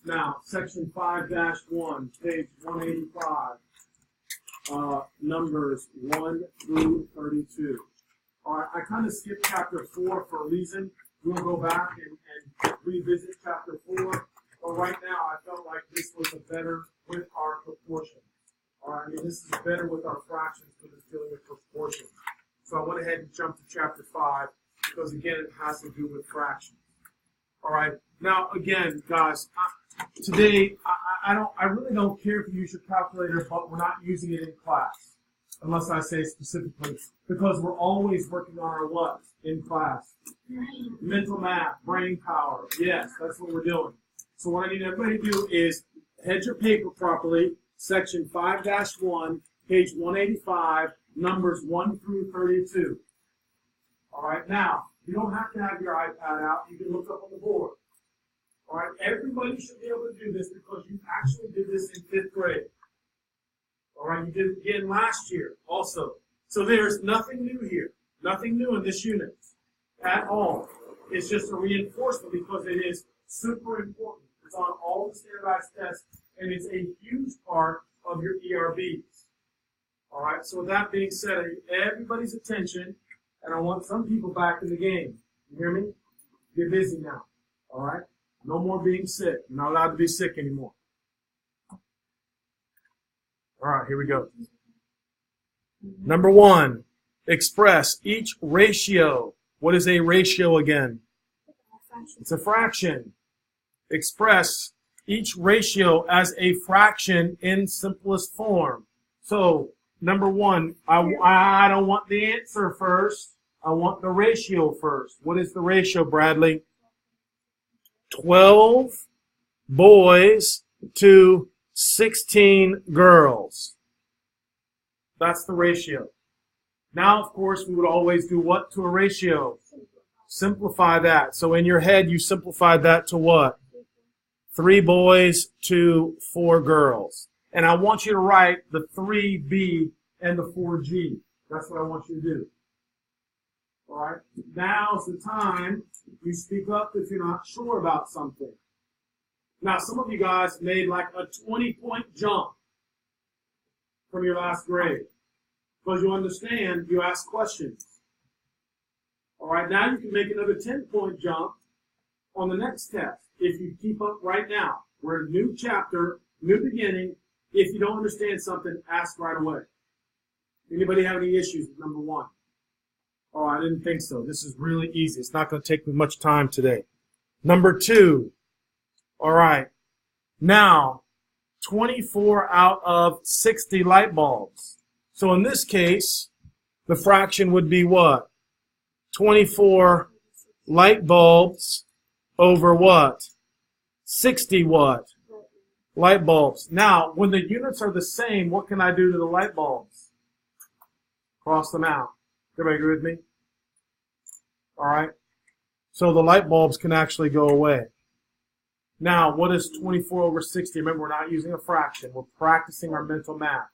Now, section 5-1, page 185, numbers 1 through 32. All right, I kind of skipped chapter 4 for a reason. We'll go back and revisit chapter 4. But right now, I felt like this was a better with our proportions. All right, I mean, this is better with our fractions because it's dealing with proportions. So I went ahead and jumped to chapter 5 because, again, it has to do with fractions. All right, now, again, guys, today, I really don't care if you use your calculator, but we're not using it in class, unless I say specifically, because we're always working on our what in class? Mental math, brain power. Yes, that's what we're doing. So what I need everybody to do is head your paper properly, section 5-1, page 185, numbers 1 through 32. All right, now, you don't have to have your iPad out. You can look up on the board. All right, everybody should be able to do this because you actually did this in 5th grade. All right, you did it again last year also. So there's nothing new here. Nothing new in this unit at all. It's just a reinforcement because it is super important. It's on all the standardized tests, and it's a huge part of your ERBs. All right, so with that being said, I need everybody's attention, and I want some people back in the game. You hear me? Get busy now. All right? No more being sick. You're not allowed to be sick anymore. All right, here we go. Number 1, express each ratio. What is a ratio again? It's a fraction. Express each ratio as a fraction in simplest form. So, number 1, I don't want the answer first. I want the ratio first. What is the ratio, Bradley? 12 boys to 16 girls. That's the ratio. Now, of course, we would always do what to a ratio? Simplify that. So in your head, you simplified that to what? 3 boys to 4 girls. And I want you to write the 3B and the 4G. That's what I want you to do. All right? Now's the time you speak up if you're not sure about something. Now, some of you guys made like a 20-point jump from your last grade. Because you understand, you ask questions. All right, now you can make another 10-point jump on the next test. If you keep up right now, we're in a new chapter, new beginning. If you don't understand something, ask right away. Anybody have any issues with number 1? Oh, I didn't think so. This is really easy. It's not going to take me much time today. Number 2. All right. Now, 24 out of 60 light bulbs. So in this case, the fraction would be what? 24 light bulbs over what? 60 what? Light bulbs. Now, when the units are the same, what can I do to the light bulbs? Cross them out. Everybody agree with me? All right. So the light bulbs can actually go away. Now, what is 24 over 60? Remember, we're not using a fraction. We're practicing our mental math.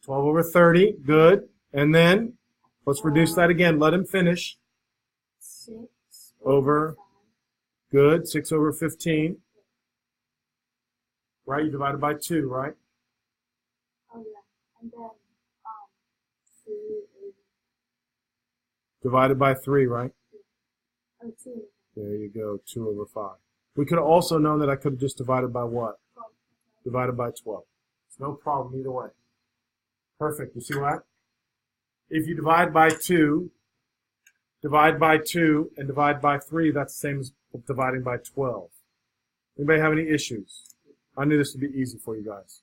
12 over 30. Good. And then, let's reduce that again. Let him finish. 6 over. Good. 6 over 15. Right? You divided by 2, right? Oh, yeah. And then, 3 Divided by 3, right? 2. There you go. 2 over 5. We could have also known that I could have just divided by what? 12. Divided by 12. It's no problem either way. Perfect. You see what? If you divide by 2, divide by 2, and divide by 3, that's the same as dividing by 12. Anybody have any issues? I knew this would be easy for you guys.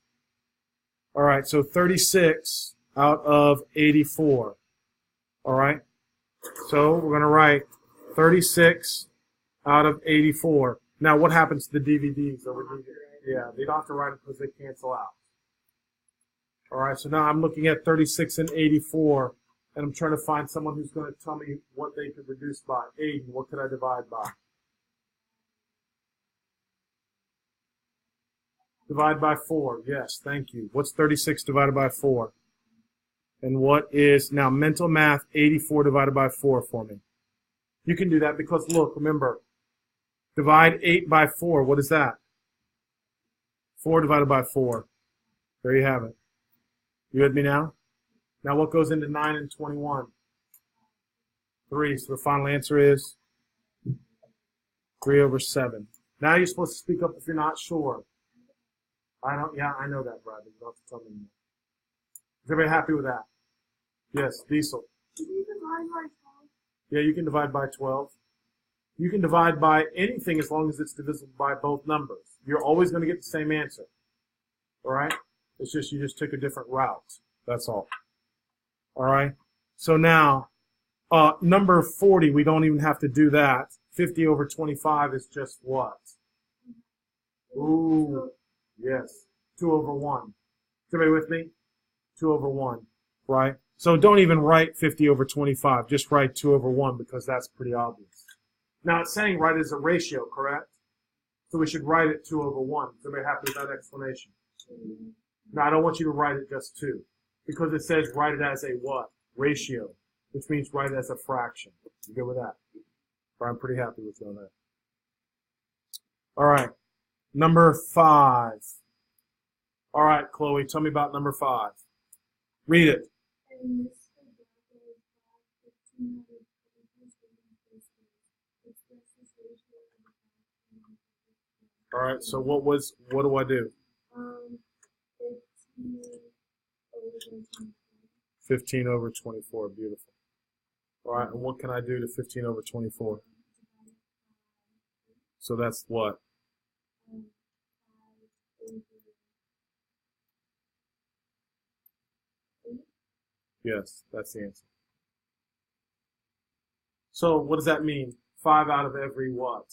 All right, so 36 out of 84. All right? So we're going to write 36 out of 84. Now, what happens to the DVDs over here? Yeah, they don't have to write it because they cancel out. All right, so now I'm looking at 36 and 84, and I'm trying to find someone who's going to tell me what they could reduce by. 80, what could I divide by? Divide by 4. Yes, thank you. What's 36 divided by 4? And what is, now mental math, 84 divided by 4 for me. You can do that because, look, remember, Divide 8 by 4. What is that? 4 divided by 4. There you have it. You with me now? Now what goes into 9 and 21? 3. So the final answer is 3 over 7. Now you're supposed to speak up if you're not sure. I know that, Brad. You don't have to tell me anymore. Is everybody happy with that? Yes, Diesel. Can you divide by 12? Yeah, you can divide by 12. You can divide by anything as long as it's divisible by both numbers. You're always going to get the same answer. All right? It's just you just took a different route. That's all. All right? So now, number 40, we don't even have to do that. 50 over 25 is just what? Ooh, yes. 2 over 1. Is everybody with me? 2 over 1, right? So don't even write 50 over 25. Just write 2 over 1 because that's pretty obvious. Now it's saying write it as a ratio, correct? So we should write it 2 over 1. Is everybody happy with that explanation? Now I don't want you to write it just 2 because it says write it as a what? Ratio, which means write it as a fraction. You good with that? I'm pretty happy with you on that. All right, number 5. All right, Chloe, tell me about number 5. Read it. All right, so what do I do? 15 over 24, beautiful. All right, and what can I do to 15 over 24? So that's what? Yes, that's the answer. So what does that mean? 5 out of every what?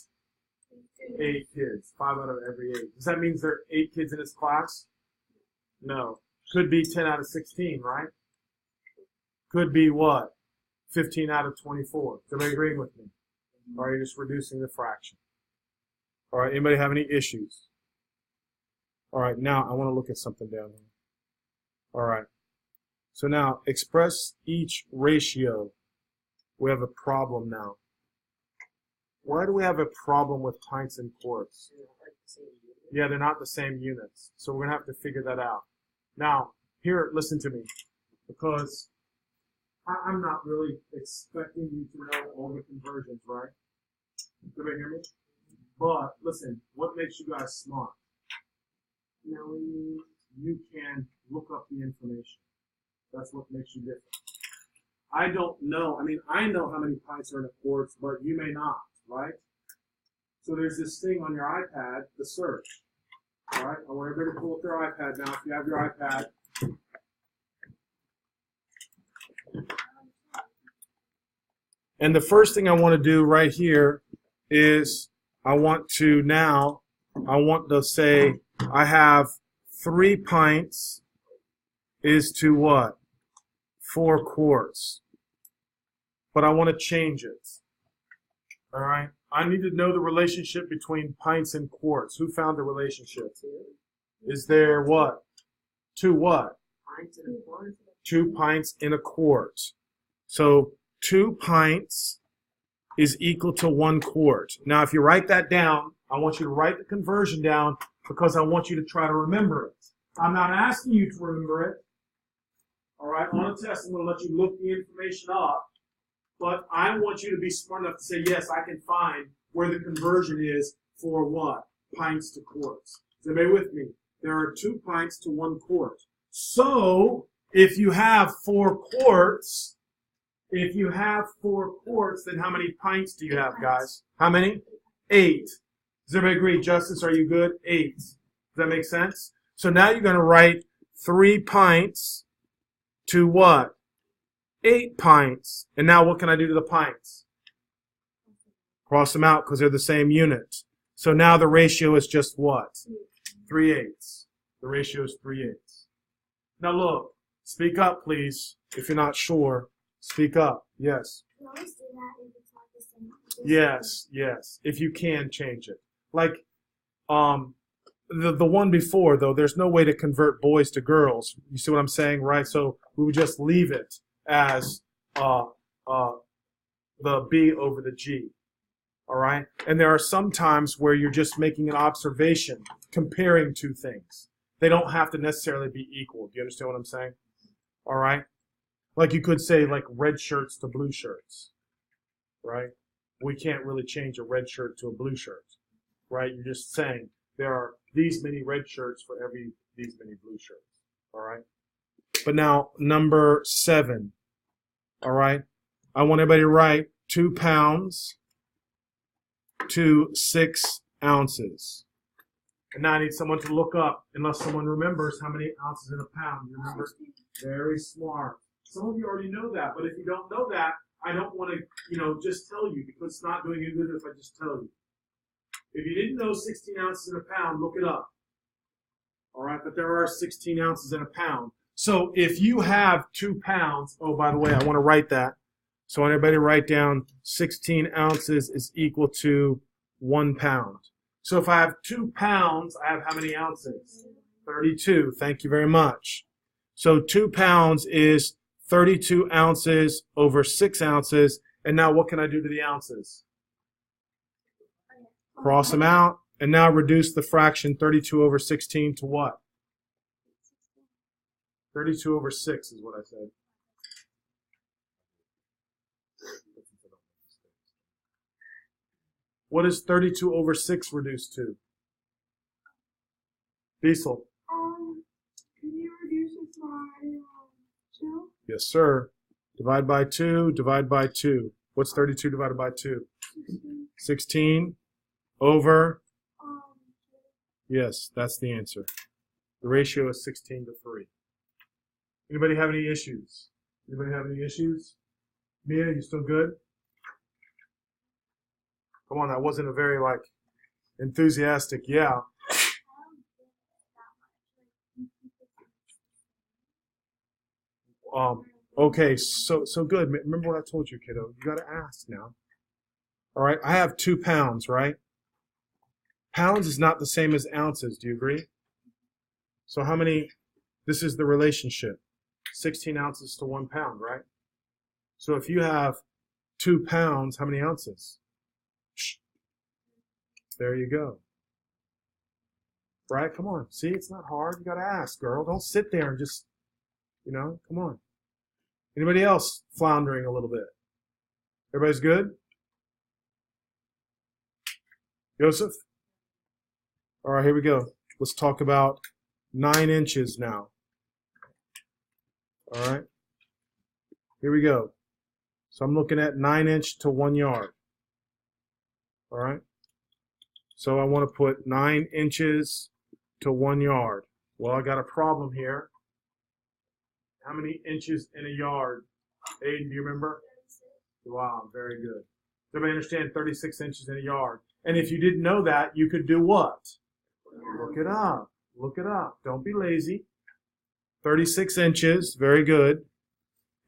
8 kids. 5 out of every 8. Does that mean there are 8 kids in this class? No. Could be 10 out of 16, right? Could be what? 15 out of 24. Is everybody agreeing with me? Or are you just reducing the fraction? All right, anybody have any issues? All right, now I want to look at something down here. All right. So now, express each ratio. We have a problem now. Why do we have a problem with pints and quarts? Yeah, they're not the same units. So we're going to have to figure that out. Now, here, listen to me. Because I'm not really expecting you to know all the conversions, right? Do you hear me? But, listen, what makes you guys smart? Knowing you can look up the information. That's what makes you different. I don't know. I mean, I know how many pints are in a quart, but you may not, right? So there's this thing on your iPad, the search. All right? I want everybody to pull up their iPad now. If you have your iPad. And the first thing I want to do right here is I want to say I have 3 pints is to what? 4 quarts. But I want to change it. All right? I need to know the relationship between pints and quarts. Who found the relationship? Is there what? 2 what? 2 pints in a quart. So 2 pints is equal to 1 quart. Now, if you write that down, I want you to write the conversion down because I want you to try to remember it. I'm not asking you to remember it. All right, on a test, I'm going to let you look the information up, but I want you to be smart enough to say, yes, I can find where the conversion is for what? Pints to quarts. Is everybody with me? There are 2 pints to 1 quart. So, if you have 4 quarts, then how many pints do you have, guys? How many? 8. Does everybody agree? Justice, are you good? 8. Does that make sense? So now you're going to write 3 pints to what? 8 pints. And now what can I do to the pints? Cross them out because they're the same unit. So now the ratio is just what? 3/8. The ratio is 3/8. Now look, speak up, please. If you're not sure, speak up. Yes. You always do that if it's not the same. Yes, yes. If you can change it. Like, the one before, though, there's no way to convert boys to girls. You see what I'm saying, right? So we would just leave it as the B over the G. All right? And there are some times where you're just making an observation, comparing two things. They don't have to necessarily be equal. Do you understand what I'm saying? All right? Like you could say like red shirts to blue shirts, right? We can't really change a red shirt to a blue shirt, right? You're just saying there are these many red shirts for these many blue shirts, all right? But now, number 7, all right? I want everybody to write 2 pounds to 6 ounces. And now I need someone to look up, unless someone remembers how many ounces in a pound. You remember? Very smart. Some of you already know that, but if you don't know that, I don't want to, just tell you, because it's not doing you good if I just tell you. If you didn't know 16 ounces in a pound, look it up. All right, but there are 16 ounces in a pound. So if you have 2 pounds, oh, by the way, I want to write that. So I want everybody to write down 16 ounces is equal to 1 pound. So if I have 2 pounds, I have how many ounces? 32. Thank you very much. So 2 pounds is 32 ounces over 6 ounces. And now what can I do to the ounces? Cross them out. And now reduce the fraction 32 over 16 to what? 32 over 6 is what I said. What is 32 over 6 reduced to? Diesel. Can you reduce it by 2? Yes, sir. Divide by 2, divide by 2. What's 32 divided by 2? 16 over? Yes, that's the answer. The ratio is 16 to 3. Anybody have any issues? Anybody have any issues? Mia, you still good? Come on, that wasn't a very, enthusiastic yeah. Okay, so good. Remember what I told you, kiddo. You got to ask now. All right, I have 2 pounds, right? Pounds is not the same as ounces. Do you agree? So how many? This is the relationship. 16 ounces to 1 pound, right? So if you have 2 pounds, how many ounces? There you go. Right? Come on. See, it's not hard. You got to ask, girl. Don't sit there and just, come on. Anybody else floundering a little bit? Everybody's good? Joseph? All right, here we go. Let's talk about 9 inches now. All right. Here we go. So I'm looking at 9 inch to 1 yard. All right. So I want to put 9 inches to 1 yard. Well, I got a problem here. How many inches in a yard? Aiden, do you remember? Wow, very good. Does everybody understand 36 inches in a yard? And if you didn't know that, you could do what? Look it up. Look it up. Don't be lazy. 36 inches, very good,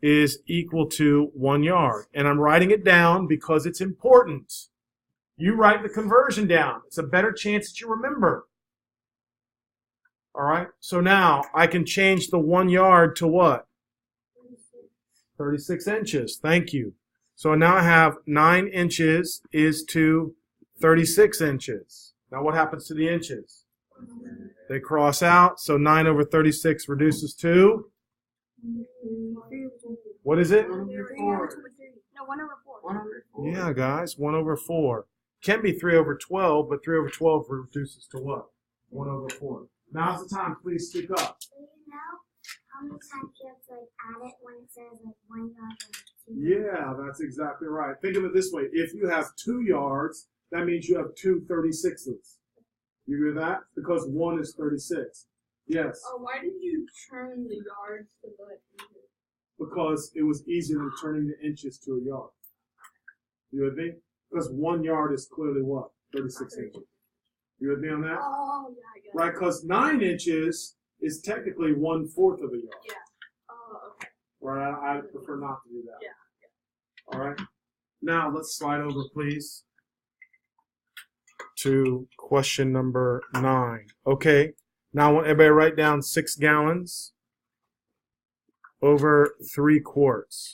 is equal to 1 yard. And I'm writing it down because it's important. You write the conversion down. It's a better chance that you remember. All right? So now I can change the 1 yard to what? 36 inches. Thank you. So now I have 9 inches is to 36 inches. Now what happens to the inches? They cross out. So 9 over 36 reduces to? What is it? 1 over 4. No, 1 over 4. 1 over 4. Yeah, guys, 1 over 4. Can be 3 over 12, but 3 over 12 reduces to what? 1 over 4. Now's the time. Please speak up. Do you know how many times you have to add it when it says 1 yard and 2? Yeah, that's exactly right. Think of it this way. If you have 2 yards, that means you have 2 36s. You agree with that? Because 1 is 36. Yes. Oh, why did you turn the yards to the inches? Because it was easier than turning the inches to a yard. You with me? Because 1 yard is clearly what? 36 inches. You with me on that? Oh, yeah, I guess. Right, because 9 inches is technically 1/4 of a yard. Yeah. Oh, okay. Right, I prefer not to do that. Yeah. All right. Now let's slide over, please, to question number 9. Okay. Now I want everybody to write down 6 gallons over 3 quarts.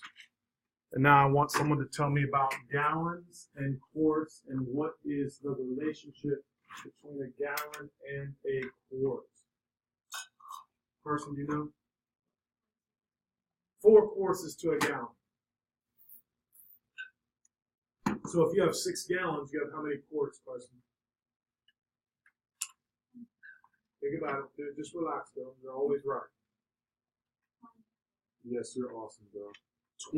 And now I want someone to tell me about gallons and quarts and what is the relationship between a gallon and a quart. Person, do you know? 4 quarts is to a gallon. So if you have 6 gallons, you have how many quarts, person? Think about it. Just relax, girl. You're always right. Yes, you're awesome, girl.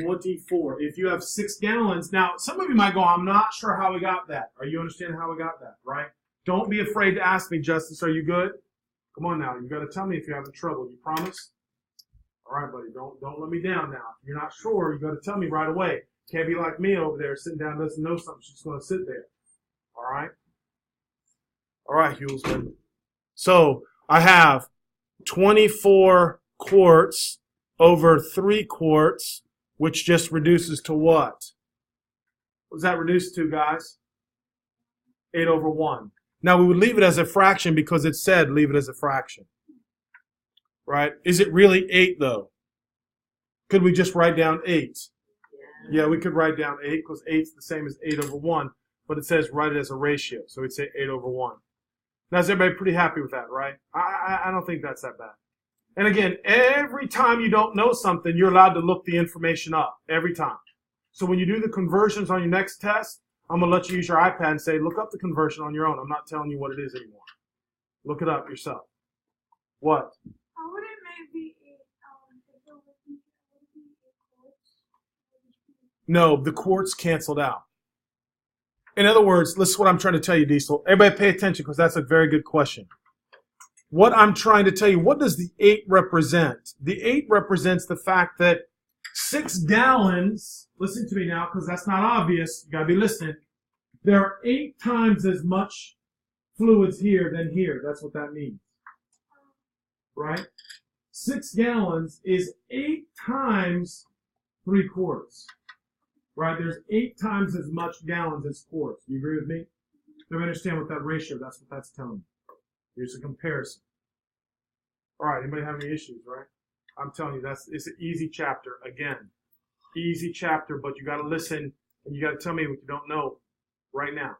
24. If you have 6 gallons, now some of you might go, I'm not sure how we got that. Are you understanding how we got that, right? Don't be afraid to ask me, Justice, are you good? Come on now, you got to tell me if you're having trouble. You promise? All right, buddy, don't let me down now. If you're not sure, you got to tell me right away. Can't be like me over there sitting down, doesn't know something. She's going to sit there. All right? All right, Hulesman. So I have 24 quarts over 3 quarts, which just reduces to what? What does that reduce to, guys? 8 over 1. Now, we would leave it as a fraction because it said leave it as a fraction. Right? Is it really 8, though? Could we just write down 8? Yeah, we could write down 8 because 8 is the same as 8 over 1, but it says write it as a ratio, so we'd say 8 over 1. Now, is everybody pretty happy with that, right? I don't think that's that bad. And again, every time you don't know something, you're allowed to look the information up, every time. So when you do the conversions on your next test, I'm going to let you use your iPad and say, look up the conversion on your own. I'm not telling you what it is anymore. Look it up yourself. What? I wouldn't maybe No, the quarts canceled out. In other words, this is what I'm trying to tell you, Diesel. Everybody pay attention because that's a very good question. What I'm trying to tell you, what does the 8 represent? The 8 represents the fact that 6 gallons, listen to me now because that's not obvious, you got to be listening. There are 8 times as much fluids here than here. That's what that means. Right? 6 gallons is 8 times 3 quarts. Right? There's 8 times as much gallons as quarts. You agree with me? Do you understand what that ratio, that's what that's telling me. Here's a comparison. All right, anybody have any issues, right? I'm telling you, it's an easy chapter. Again, easy chapter, but you got to listen and you got to tell me what you don't know right now.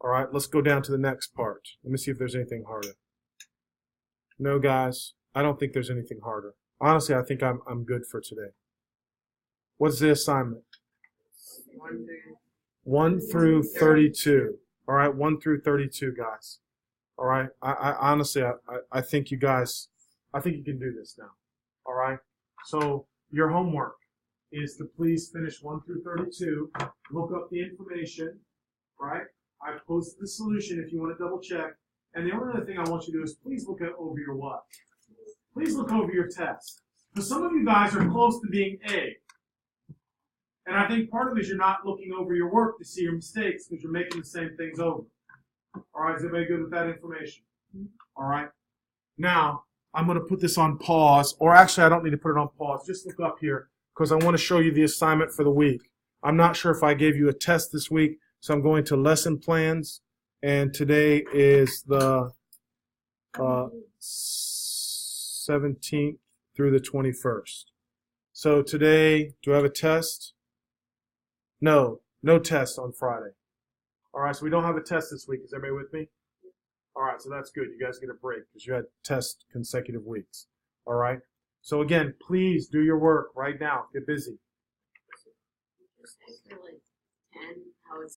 All right, let's go down to the next part. Let me see if there's anything harder. No, guys, I don't think there's anything harder. Honestly, I think I'm good for today. What's the assignment? 1 through 32. All right, 1 through 32, guys. All right, I honestly, I think you guys, I think you can do this now. All right, so your homework is to please finish 1 through 32, look up the information, right? I posted the solution if you want to double check. And the only other thing I want you to do is please look over your what? Please look over your test. Because some of you guys are close to being A. And I think part of it is you're not looking over your work to see your mistakes because you're making the same things over. All right, is everybody good with that information? All right. Now, I'm going to put this on pause. Or actually, I don't need to put it on pause. Just look up here because I want to show you the assignment for the week. I'm not sure if I gave you a test this week, so I'm going to lesson plans. And today is the 17th through the 21st. So today, do I have a test? No test on Friday. All right, so we don't have a test this week. Is everybody with me? All right, so that's good. You guys get a break because you had tests consecutive weeks. All right. So again, please do your work right now. Get busy. Like 10, how it's